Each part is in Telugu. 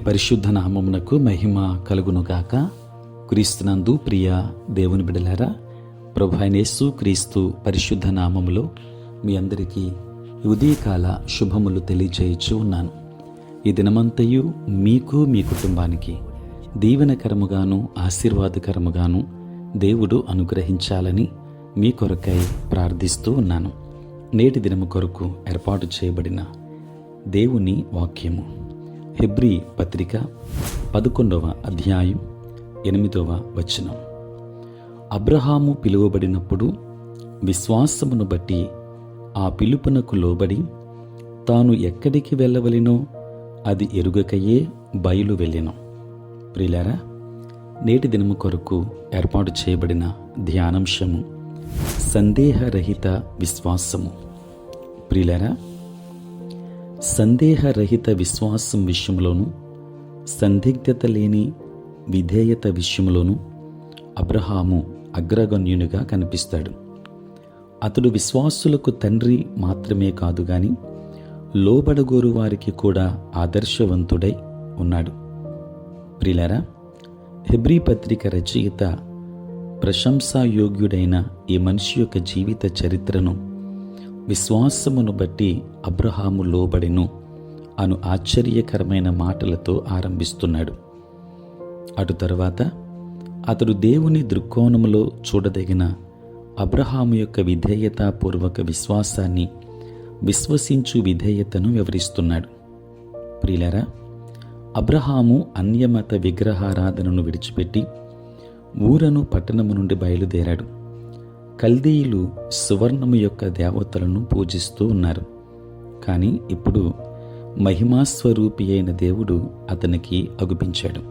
పరిశుద్ధ నామమునకు మహిమ కలుగునుగాక. క్రీస్తునందు ప్రియ దేవుని బిడ్డలారా, ప్రభు అయిన యేసు క్రీస్తు పరిశుద్ధ నామములో మీ అందరికీ ఉదయకాల శుభములు తెలియజేయచ్చు ఉన్నాను. ఈ దినమంతయు మీకు మీ కుటుంబానికి దీవెనకరముగాను ఆశీర్వాదకరముగాను దేవుడు అనుగ్రహించాలని మీ కొరకై ప్రార్థిస్తూ ఉన్నాను. నేటి దినము కొరకు ఏర్పాటు చేయబడిన దేవుని వాక్యము హెబ్రీ పత్రిక 11వ అధ్యాయం 8వ వచనం. అబ్రహాము పిలువబడినప్పుడు విశ్వాసమును బట్టి ఆ పిలుపునకు లోబడి తాను ఎక్కడికి వెళ్ళవలెనో అది ఎరుగకయే బయలు వెళ్ళెను. ప్రియులారా, నేటి దినము కొరకు ఏర్పాటు చేయబడిన ధ్యానాంశము సందేహరహిత విశ్వాసము. ప్రియులారా, సందేహరహిత విశ్వాసం విషయంలోనూ సందిగ్ధత లేని విధేయత విషయంలోనూ అబ్రహాము అగ్రగణ్యునిగా కనిపిస్తాడు. అతడు విశ్వాసులకు తండ్రి మాత్రమే కాదు గాని లోబడగోరు వారికి కూడా ఆదర్శవంతుడై ఉన్నాడు. ప్రియులారా, హెబ్రీ పత్రిక రచయిత ప్రశంసాయోగ్యుడైన ఈ మనిషి యొక్క జీవిత చరిత్రను విశ్వాసమును బట్టి అబ్రహాము లోబడెను అను ఆశ్చర్యకరమైన మాటలతో ఆరంభిస్తున్నాడు. అటు తరువాత అతడు దేవుని దృక్కోణములో చూడదగిన అబ్రహాము యొక్క విధేయతాపూర్వక విశ్వాసాన్ని, విశ్వసించు విధేయతను వివరిస్తున్నాడు. ప్రియులారా, అబ్రహాము అన్యమత విగ్రహారాధనను విడిచిపెట్టి ఊరను పట్టణము నుండి బయలుదేరాడు. కల్దీయులు సువర్ణము యొక్క దేవతలను పూజిస్తూ ఉన్నారు. కానీ ఇప్పుడు మహిమాస్వరూపి అయిన దేవుడు అతనికి అగుపించాడు.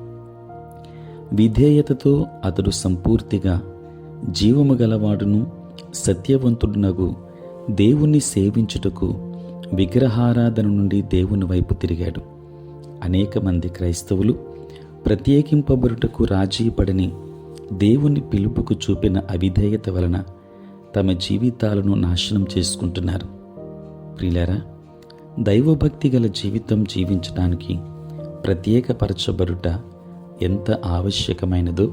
విధేయతతో అతడు సంపూర్తిగా జీవము గలవాడును సత్యవంతుడునగు దేవుణ్ణి సేవించుటకు విగ్రహారాధన నుండి దేవుని వైపు తిరిగాడు. అనేక మంది క్రైస్తవులు ప్రత్యేకింపబడుటకు రాజీపడని దేవుని పిలుపుకు చూపిన అవిధేయత వలన తమ జీవితాలను నాశనం చేసుకుంటున్నారు. ప్రియులారా, దైవభక్తి గల జీవితం జీవించడానికి ప్రత్యేకపరచబడుట ఎంత ఆవశ్యకమైనదో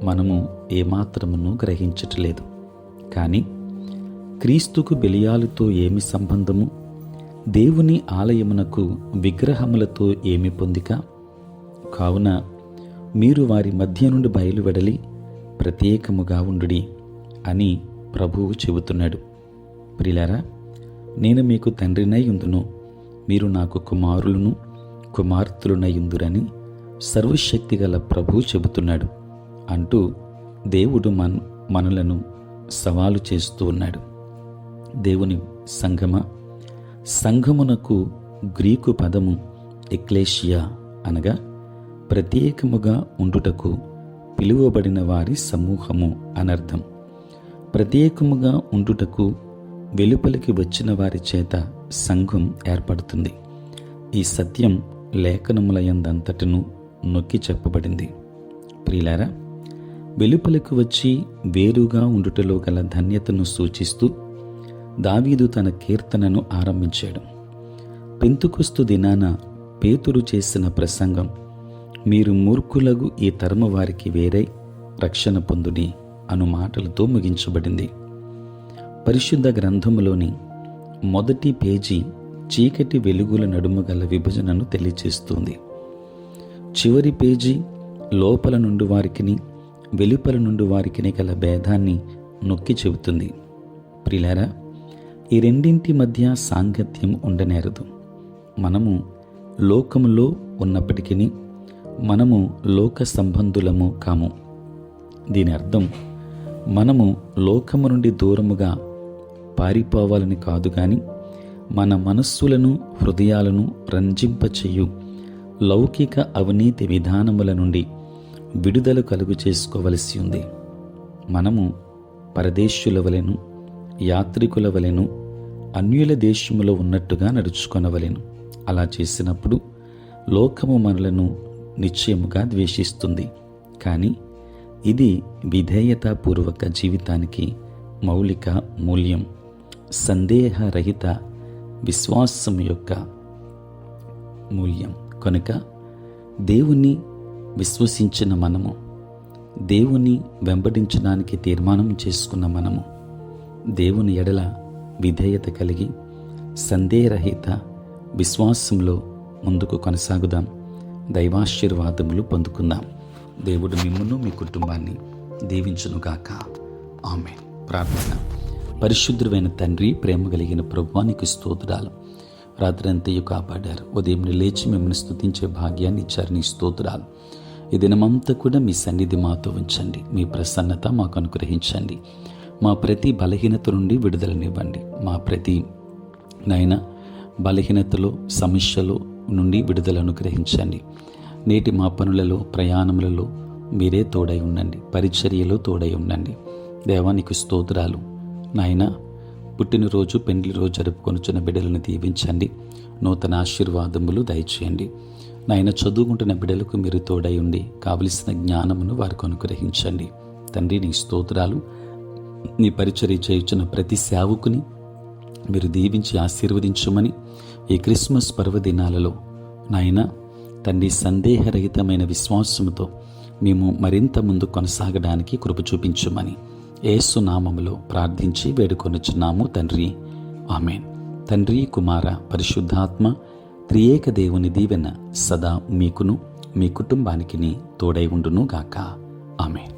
మనము ఏమాత్రమును గ్రహించట్లేదు. కానీ క్రీస్తుకు బెలియాలుతో ఏమి సంబంధము? దేవుని ఆలయమునకు విగ్రహములతో ఏమి పొందిక? కావున మీరు వారి మధ్య నుండి బయలువెడలి ప్రత్యేకముగా ఉండుడి అని ప్రభువు చెబుతున్నాడు. ప్రియులారా, నేను మీకు తండ్రినై ఉందును, మీరు నాకు కుమారులను కుమార్తెలునై ఉందురని సర్వశక్తి గల ప్రభువు చెబుతున్నాడు అంటూ దేవుడు మనలను సవాలు చేస్తూ ఉన్నాడు. దేవుని సంఘమునకు గ్రీకు పదము ఎక్లేషియా అనగా ప్రత్యేకముగా ఉండుటకు పిలువబడిన వారి సమూహము అనర్థం. ప్రత్యేకముగా ఉండుటకు వెలుపలికి వచ్చిన వారి చేత సంఘం ఏర్పడుతుంది. ఈ సత్యం లేఖనములయందంతటను నొక్కి చెప్పబడింది. ప్రియులారా, వెలుపలికి వచ్చి వేరుగా ఉండుటలో గల ధన్యతను సూచిస్తూ దావీదు తన కీర్తనను ఆరంభించాడు. పెంతుకొస్తు దినాన పేతురు చేసిన ప్రసంగం, మీరు మూర్ఖులగు ఈ తరము వారికి వేరై రక్షణ పొందుడి అను మాటలతో ముగించబడింది. పరిశుద్ధ గ్రంథములోని మొదటి పేజీ చీకటి వెలుగుల నడుమ గల విభజనను తెలియచేస్తుంది. చివరి పేజీ లోపల నుండి వారికిని వెలుపల నుండి వారికిని గల భేదాన్ని నొక్కి చెబుతుంది. ప్రియులారా, ఈ రెండింటి మధ్య సాంగత్యం ఉండనేరదు. మనము లోకములో ఉన్నప్పటికీ మనము లోక సంబంధులము కాము. దీని అర్థం మనము లోకము నుండి దూరముగా పారిపోవాలని కాదు గాని మన మనస్సులను హృదయాలను రంజింపచేయు లౌకిక అవినీతి విధానముల నుండి విడుదల కలుగు చేసుకోవలసి ఉంది. మనము పరదేశుల వలెను యాత్రికుల వలెను అన్యుల దేశములో ఉన్నట్టుగా నడుచుకొనవలెను. అలా చేసినప్పుడు లోకము మనలను నిశ్చయముగా ద్వేషిస్తుంది. కానీ ఇది విధేయతాపూర్వక జీవితానికి మౌలిక మూల్యం. సందేహరహిత విశ్వాసం యొక్క మూల్యం. కనుక దేవుణ్ణి విశ్వసించిన మనము, దేవుని వెంబడించడానికి తీర్మానం చేసుకున్న మనము దేవుని ఎడల విధేయత కలిగి సందేహరహిత విశ్వాసంలో ముందుకు కొనసాగుదాం. దైవాశీర్వాదములు పొందుకుందాం. దేవుడు మిమ్మును మీ కుటుంబాన్ని దీవించునుగాక. ఆమేన్. ప్రార్థన. పరిశుద్ధుడైన తండ్రి, ప్రేమ కలిగిన ప్రభువా, నీకు స్తోత్రాలు. రాత్రంతయు కాపాడారు. ఉదయం లేచి మిమ్మల్ని స్తుతించే భాగ్యాన్ని ఇచ్చారు. నీ స్తోత్రాలు. ఈ దినమంతా కూడా మీ సన్నిధి మాతో ఉంచండి. మీ ప్రసన్నత మాకు అనుగ్రహించండి. మా ప్రతి బలహీనత నుండి విడుదలనివ్వండి. మా ప్రతి బలహీనతలో, సమస్యలో నుండి విడుదల అనుగ్రహించండి. నేటి మా పనులలో, ప్రయాణములలో మీరే తోడై ఉండండి. పరిచర్యలో తోడై ఉండండి. దేవానికి స్తోత్రాలు. నాయన, పుట్టినరోజు, పెండ్లి రోజు జరుపుకొనుచున్న బిడ్డలను దీవించండి. నూతన ఆశీర్వాదములు దయచేయండి. నాయన, చదువుకుంటున్న బిడ్డలకు మీరు తోడై ఉండి కావలసిన జ్ఞానమును వారికి అనుగ్రహించండి. తండ్రి, నీ స్తోత్రాలు. నీ పరిచర్య చేయుచున్న ప్రతి సేవకుని మీరు దీవించి ఆశీర్వదించమని ఈ క్రిస్మస్ పర్వదినాలలో నాయన తండ్రి, సందేహరహితమైన విశ్వాసముతో మేము మరింత ముందు కొనసాగడానికి కృప చూపించమని యేసు నామములో ప్రార్థించి వేడుకొనుచున్నాము తండ్రి. ఆమేన్. తండ్రి, కుమార, పరిశుద్ధాత్మ త్రియేక దేవుని దీవెన సదా మీకును మీ కుటుంబానికి తోడై ఉండును గాక. ఆమేన్.